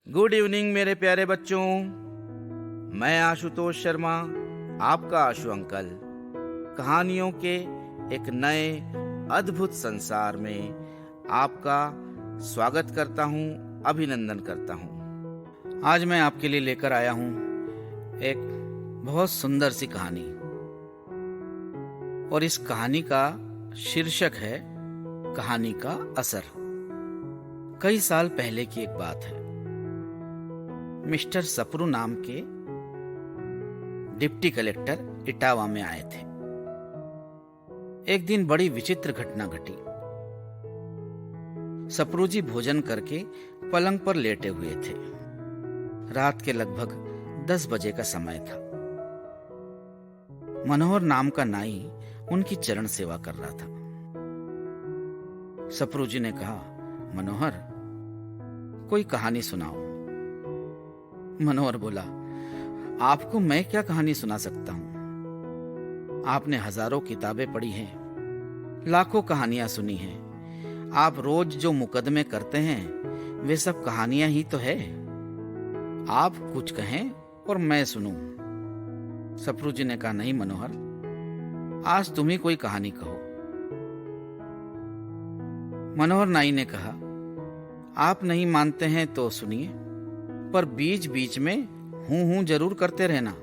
Good evening मेरे प्यारे बच्चों। मैं आशुतोष शर्मा, आपका आशु अंकल, कहानियों के एक नए अद्भुत संसार में आपका स्वागत करता हूं, अभिनंदन करता हूं। आज मैं आपके लिए लेकर आया हूं एक बहुत सुंदर सी कहानी, और इस कहानी का शीर्षक है कहानी का असर। कई साल पहले की एक बात है। मिस्टर सप्रू नाम के डिप्टी कलेक्टर इटावा में आए थे। एक दिन बड़ी विचित्र घटना घटी। सप्रू जी भोजन करके पलंग पर लेटे हुए थे। रात के लगभग 10 बजे का समय था। मनोहर नाम का नाई उनकी चरण सेवा कर रहा था। सप्रू जी ने कहा, मनोहर, कोई कहानी सुनाओ। मनोहर बोला, आपको मैं क्या कहानी सुना सकता हूं? आपने हजारों किताबें पढ़ी हैं, लाखों कहानियां सुनी हैं। आप रोज जो मुकदमे करते हैं वे सब कहानियां ही तो है। आप कुछ कहें और मैं सुनूं। सप्रू जी ने कहा, नहीं मनोहर, आज तुम ही कोई कहानी कहो। मनोहर नाई ने कहा, आप नहीं मानते हैं तो सुनिए, पर बीच बीच में हूं जरूर करते रहना,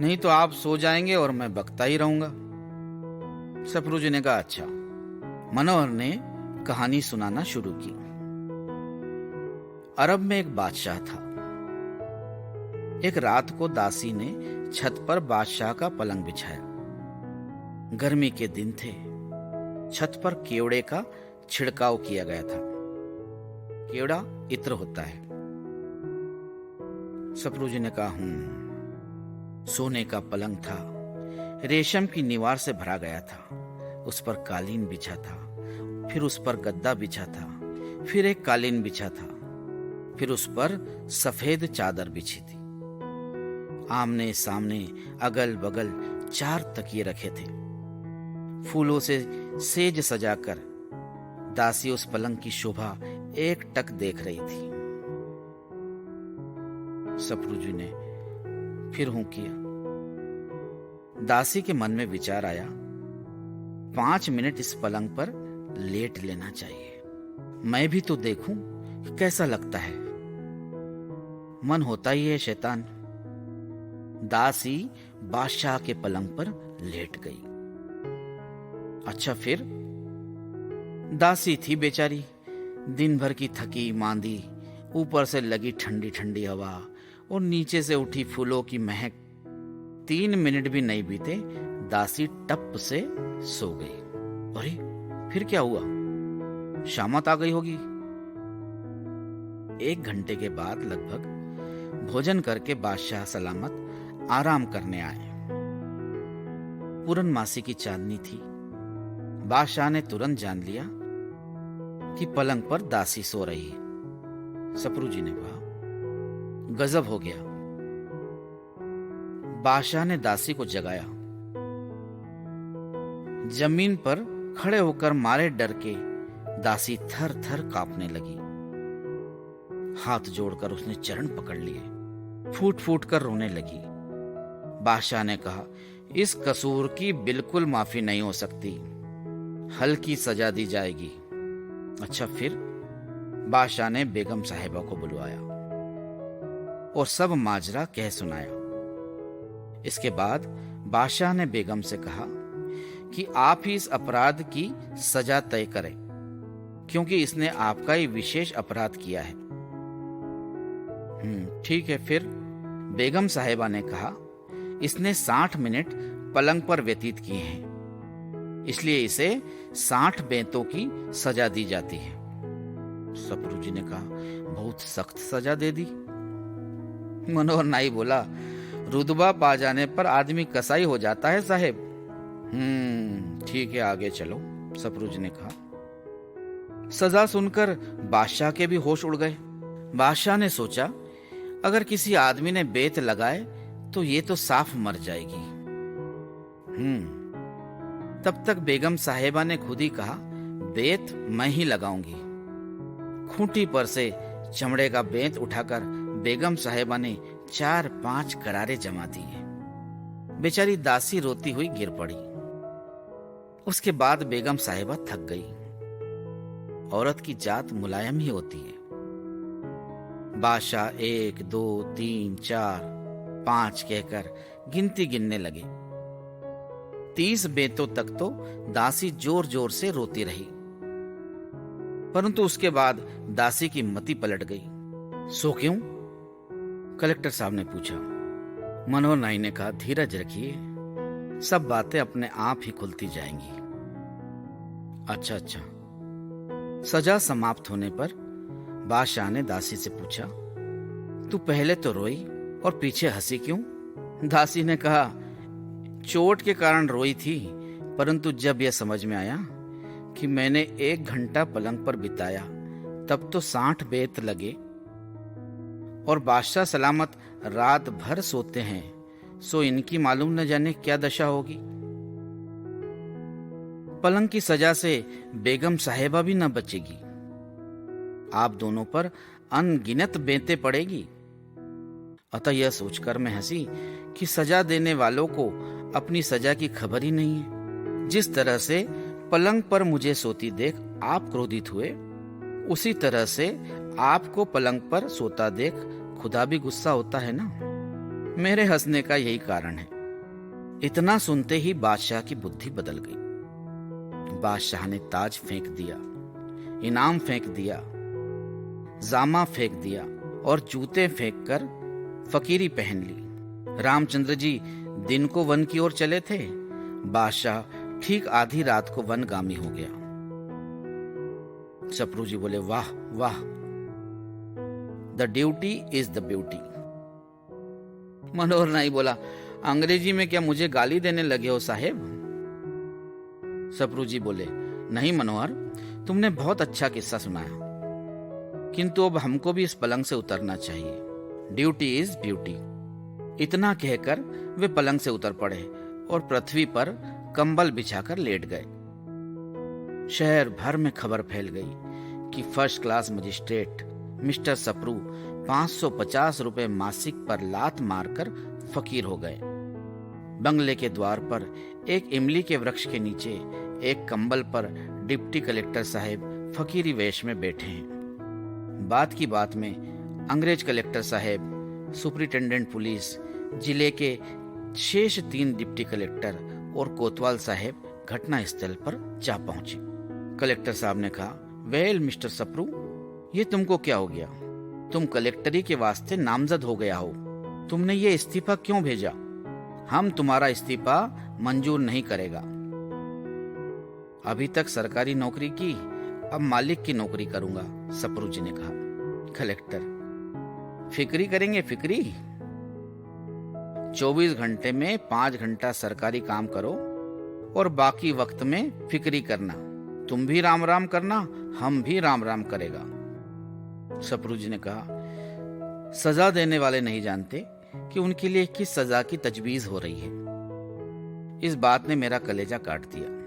नहीं तो आप सो जाएंगे और मैं बकता ही रहूंगा। सप्रू जी ने कहा, अच्छा। मनोहर ने कहानी सुनाना शुरू की। अरब में एक बादशाह था। एक रात को दासी ने छत पर बादशाह का पलंग बिछाया। गर्मी के दिन थे। छत पर केवड़े का छिड़काव किया गया था। केवड़ा इत्र होता है। सप्रू जी ने कहा, सोने का पलंग था। रेशम की निवार से भरा गया था। उस पर कालीन बिछा था, फिर उस पर गद्दा बिछा था, फिर एक कालीन बिछा था, फिर उस पर सफेद चादर बिछी थी। आमने सामने अगल बगल 4 तकिए रखे थे। फूलों से सेज सजाकर दासी उस पलंग की शोभा एकटक देख रही थी। सप्रू जी ने फिर हूं किया। दासी के मन में विचार आया, 5 मिनट इस पलंग पर लेट लेना चाहिए, मैं भी तो देखूं कि कैसा लगता है। मन होता ही है शैतान। दासी बादशाह के पलंग पर लेट गई। अच्छा, फिर दासी थी बेचारी, दिन भर की थकी मांदी, ऊपर से लगी ठंडी ठंडी हवा और नीचे से उठी फूलों की महक। 3 मिनट भी नहीं बीते, दासी टप से सो गई। अरे, फिर क्या हुआ? शामत आ गई होगी। 1 घंटे के बाद लगभग भोजन करके बादशाह सलामत आराम करने आए। पूर्णमासी की चांदनी थी। बादशाह ने तुरंत जान लिया कि पलंग पर दासी सो रही है। सप्रू जी ने कहा, गजब हो गया। बादशाह ने दासी को जगाया। जमीन पर खड़े होकर मारे डर के दासी थर थर कांपने लगी। हाथ जोड़कर उसने चरण पकड़ लिए। फूट फूट कर रोने लगी। बादशाह ने कहा, इस कसूर की बिल्कुल माफी नहीं हो सकती, हल्की सजा दी जाएगी। अच्छा, फिर बादशाह ने बेगम साहिबा को बुलवाया और सब माजरा कह सुनाया। इसके बाद बादशाह ने बेगम से कहा कि आप ही इस अपराध की सजा तय करें, क्योंकि इसने आपका ही विशेष अपराध किया है। ठीक है। फिर बेगम साहिबा ने कहा, इसने 60 मिनट पलंग पर व्यतीत किए हैं, इसलिए इसे 60 बेंतों की सजा दी जाती है। सप्रू जी ने कहा, बहुत सख्त सजा दे दी। मनोहर नाई बोला, रुतबा पा जाने पर आदमी कसाई हो जाता है साहेब। ठीक है, आगे चलो, सप्रू जी ने कहा। सजा सुनकर बादशाह के भी होश उड़ गए। बादशाह ने सोचा, अगर किसी आदमी ने बेत लगाए तो ये तो साफ मर जाएगी। तब तक बेगम साहिबा ने खुद ही कहा, बेत मैं ही लगाऊंगी। खूंटी पर से चमड़े का बेंत उठाकर बेगम साहिबा ने 4-5 करारे जमा दिए। बेचारी दासी रोती हुई गिर पड़ी। उसके बाद बेगम साहिबा थक गई। औरत की जात मुलायम ही होती है। बादशाह 1, 2, 3, 4, 5 कहकर गिनती गिनने लगे। 30 बेंतों तक तो दासी जोर जोर से रोती रही, परंतु उसके बाद दासी की मति पलट गई। सो क्यों? कलेक्टर साहब ने पूछा। मनोहर नाई ने कहा, धीरज रखिए, सब बातें अपने आप ही खुलती जाएंगी। अच्छा। सजा समाप्त होने पर बादशाह ने दासी से पूछा, तू पहले तो रोई और पीछे हंसी क्यों? दासी ने कहा, चोट के कारण रोई थी, परंतु जब यह समझ में आया कि मैंने 1 घंटा पलंग पर बिताया तब तो 60 बेंत लगे, और बादशाह सलामत रात भर सोते हैं, सो इनकी मालूम न जाने क्या दशा होगी। पलंग की सजा से बेगम साहिबा भी न बचेगी। आप दोनों पर अनगिनत बेंतें पड़ेगी। अतः यह सोचकर मैं हंसी कि सजा देने वालों को अपनी सजा की खबर ही नहीं है। जिस तरह से पलंग पर मुझे सोती देख आप क्रोधित हुए, उसी तरह से आपको पलंग पर सोता देख खुदा भी गुस्सा होता है ना। मेरे हंसने का यही कारण है। इतना सुनते ही बादशाह की बुद्धि बदल गई। बादशाह ने ताज फेंक दिया, इनाम फेंक दिया, जामा फेंक दिया और जूते फेंक कर फकीरी पहन ली। रामचंद्र जी दिन को वन की ओर चले थे। बादशाह ठीक आधी रात को वनगामी हो गया। सप्रू जी बोले, वाह वाह, the duty is the beauty. Manohar नाई बोला, अंग्रेजी में क्या मुझे गाली देने लगे हो साहेब? सप्रू जी बोले, नहीं मनोहर, तुमने बहुत अच्छा किस्सा सुनाया, किंतु अब हमको भी इस पलंग से उतरना चाहिए। Duty is beauty. इतना कहकर वे पलंग से उतर पड़े और पृथ्वी पर कंबल बिछाकर लेट गए। शहर भर में खबर फैल गई कि first class magistrate mister Sapru 550 रुपए मासिक पर लात मारकर फकीर हो गए। बंगले के द्वार पर एक इमली के वृक्ष के नीचे एक कंबल पर डिप्टी कलेक्टर साहब फकीरी वेश में बैठे हैं। बात की बात में अंग्रेज कलेक्टर साहब, सुपरिटेंडेंट पुलिस, जिले के शेष 3 डिप्टी कलेक्टर और कोतवाल साहब घटना स्थल पर जा पहुंचे। कलेक्टर साहब ने कहा, वेल मिस्टर सप्रू, ये तुमको क्या हो गया? तुम कलेक्टरी के वास्ते नामजद हो गया हो। तुमने ये इस्तीफा क्यों भेजा? हम तुम्हारा इस्तीफा मंजूर नहीं करेगा। अभी तक सरकारी नौकरी की, अब मालिक की नौकरी करूंगा, सप्रू जी ने कहा। कलेक्टर, फिक्री करेंगे? फिक्री 24 घंटे में 5 घंटा सरकारी काम करो और बाकी वक्त में फिक्री करना। तुम भी राम राम करना, हम भी राम राम करेगा। सप्रू जी ने कहा, सजा देने वाले नहीं जानते कि उनके लिए किस सजा की तजवीज हो रही है। इस बात ने मेरा कलेजा काट दिया।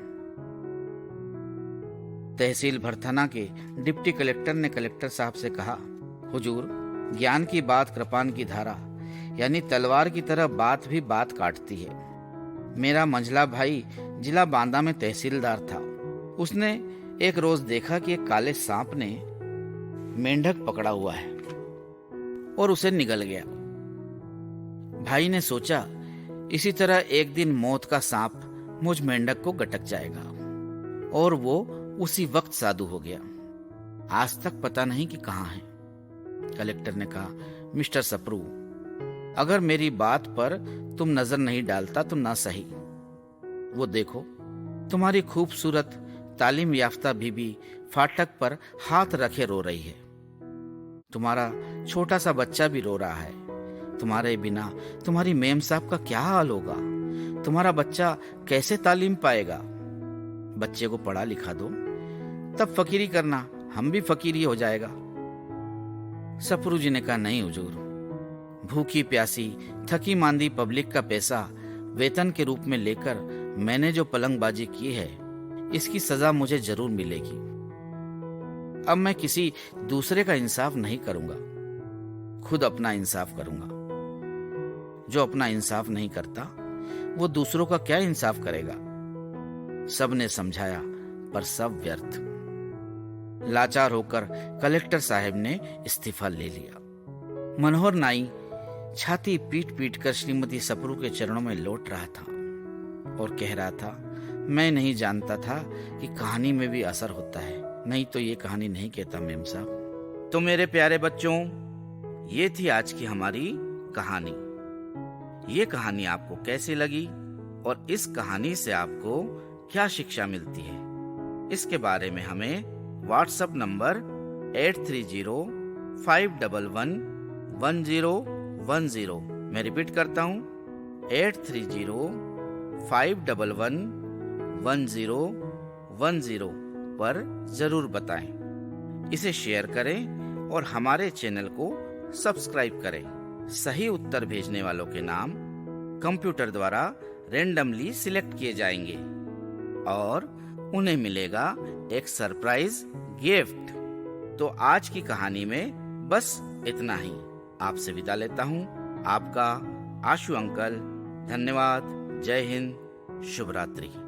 तहसील भरथना के डिप्टी कलेक्टर ने कलेक्टर साहब से कहा, हुजूर, ज्ञान की बात कृपान की धारा, यानी तलवार की तरह बात भी बात काटती है। मेरा मंझला भाई जिला बांदा में तहसीलदार था। उसने एक रोज देखा कि एक काले सांप ने मेंढक पकड़ा हुआ है और उसे निगल गया। भाई ने सोचा, इसी तरह एक दिन मौत का सांप मुझ मेंढक को गटक जाएगा, और वो उसी वक्त साधु हो गया। आज तक पता नहीं कि कहाँ है। कलेक्टर ने कहा, मिस्टर सप्रू, अगर मेरी बात पर तुम नजर नहीं डालता तो ना सही। वो देखो, तुम्हारी खूबसूरत तालीम याफ्ता बीबी फाटक पर हाथ रखे रो रही है। तुम्हारा छोटा सा बच्चा भी रो रहा है। तुम्हारे बिना तुम्हारी मेम साहब का क्या हाल होगा? तुम्हारा बच्चा कैसे तालीम पाएगा? बच्चे को पढ़ा लिखा दो, तब फकीरी करना, हम भी फकीरी हो जाएगा। सप्रू जी ने कहा, नहीं हुजूर, भूखी प्यासी थकी मांदी पब्लिक का पैसा वेतन के रूप में लेकर मैंने जो पलंगबाजी की है, इसकी सजा मुझे जरूर मिलेगी। अब मैं किसी दूसरे का इंसाफ नहीं करूंगा, खुद अपना इंसाफ करूंगा। जो अपना इंसाफ नहीं करता वो दूसरों का क्या इंसाफ करेगा। सबने समझाया पर सब व्यर्थ। लाचार होकर कलेक्टर साहब ने इस्तीफा ले लिया। मनोहर नाई छाती पीट पीट कर श्रीमती सप्रू के चरणों में लौट रहा था और कह रहा था, मैं नहीं जानता था कि कहानी में भी असर होता है, नहीं तो ये कहानी नहीं कहता मेम साहब। तो मेरे प्यारे बच्चों, ये थी आज की हमारी कहानी। ये कहानी आपको कैसी लगी और इस कहानी से आपको क्या शिक्षा मिलती है, इसके बारे में हमें व्हाट्सएप नंबर 8305111010, मैं रिपीट करता हूँ 8305111010 पर जरूर बताएं। इसे शेयर करें और हमारे चैनल को सब्सक्राइब करें। सही उत्तर भेजने वालों के नाम कंप्यूटर द्वारा रेंडमली सिलेक्ट किए जाएंगे और उन्हें मिलेगा एक सरप्राइज गिफ्ट। तो आज की कहानी में बस इतना ही। आपसे विदा लेता हूँ। आपका आशु अंकल। धन्यवाद। जय हिंद। शुभ रात्रि।